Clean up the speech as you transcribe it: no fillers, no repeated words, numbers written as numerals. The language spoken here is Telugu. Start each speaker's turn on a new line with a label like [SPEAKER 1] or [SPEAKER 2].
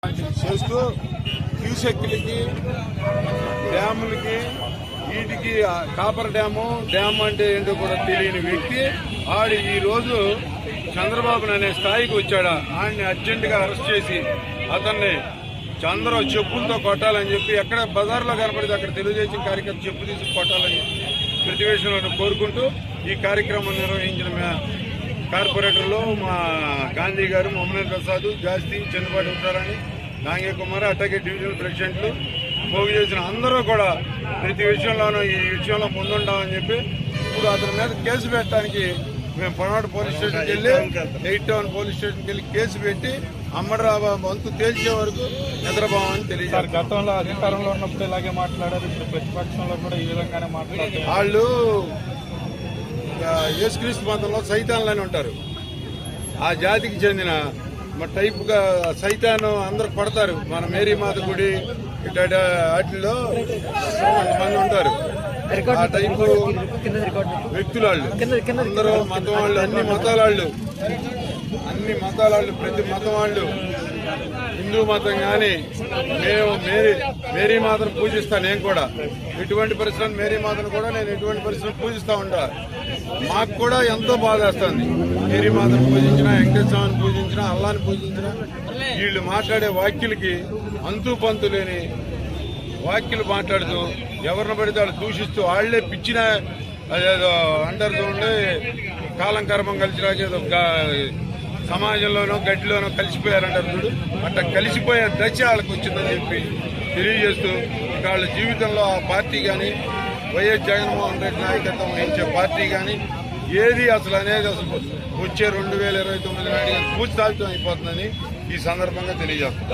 [SPEAKER 1] చేస్తూ క్యూసెక్లకి డ్యాములకి వీటికి కాపర్ డ్యామ్ అంటే ఏంటో కూడా తెలియని వ్యక్తి ఆడు ఈ రోజు చంద్రబాబు అనే స్థాయికి వచ్చాడా ఆయన్ని అర్జెంటుగా అరెస్ట్ చేసి అతన్ని చెప్పులతో కొట్టాలని చెప్పి ఎక్కడ బజార్లో కనపడితే అక్కడ తెలుగుదేశం కార్యకర్త చెప్పు తీసి కొట్టాలని ప్రతివేశంలో కోరుకుంటూ ఈ కార్యక్రమం నిర్వహించిన కార్పొరేటర్లు మా గాంధీ గారు, మొహమ్మద్ ప్రసాద్, జాస్తి, చంద్రబాబు ఉంటారని, నాంగే కుమార్, అట్లాగే డివిజనల్ ప్రెసిడెంట్లు పోగు చేసిన అందరూ కూడా ప్రతి విషయంలోనూ ఈ విషయంలో ముందుండామని చెప్పి ఇప్పుడు అతని మీద కేసు పెట్టడానికి మేము పొన్నాడు పోలీస్ స్టేషన్కి వెళ్ళి 8 టౌన్ పోలీస్ స్టేషన్కి వెళ్ళి కేసు పెట్టి అమ్మడరాబా వంతు తేల్చే వరకు నిద్రపోవని తెలియజేస్తారు.
[SPEAKER 2] గతంలో అధికారంలో ఉన్నప్పుడు ఇలాగే మాట్లాడారు, ఇప్పుడు ప్రతిపక్షంలో కూడా ఈ విధంగానే మాట్లాడారు.
[SPEAKER 1] వాళ్ళు యేసుక్రీస్తు మతంలో సైతాన్లని ఉంటారు. ఆ జాతికి చెందిన టైప్గా సైతాను అందరు పడతారు. మన మేరీ మాత గుడి వాటిల్లో కొంతమంది ఉంటారు. ఆ టైపు వ్యక్తులు వాళ్ళు అందరూ మతం వాళ్ళు, అన్ని మతాల వాళ్ళు, ప్రతి మతం వాళ్ళు, హిందూ మతం కానీ మేము మేరీ మాతను పూజిస్తాను. నేను కూడా ఎటువంటి పరిస్థితులు మేరీ మాతను కూడా నేను ఎటువంటి పరిస్థితులు పూజిస్తూ ఉంటా. మాకు కూడా ఎంతో బాధేస్తుంది. మేరీ మాతను పూజించినా, వెంకటేశ్వరాన్ని పూజించినా, అల్లాని పూజించినా వీళ్ళు మాట్లాడే వాక్యులకి అంతు పంతు లేని వాక్యులు మాట్లాడుతూ ఎవరిని పడితే వాళ్ళు దూషిస్తూ వాళ్లే పిచ్చిన అదేదో అండర్ ఉండే కాలం కర్మం కలిసినాకేదో సమాజంలోనో గడ్డిలోనో కలిసిపోయారంటారు చూడు, అట్లా కలిసిపోయే దశ వాళ్ళకి వచ్చిందని చెప్పి తెలియజేస్తూ వాళ్ళ జీవితంలో ఆ పార్టీ కానీ వైఎస్ జగన్మోహన్ రెడ్డి నాయకత్వం వహించే పార్టీ కానీ ఏది అసలు అనేది అసలు వచ్చే 2029 నాటికి పూర్తి సాధ్యం అయిపోతుందని ఈ సందర్భంగా తెలియజేస్తాం.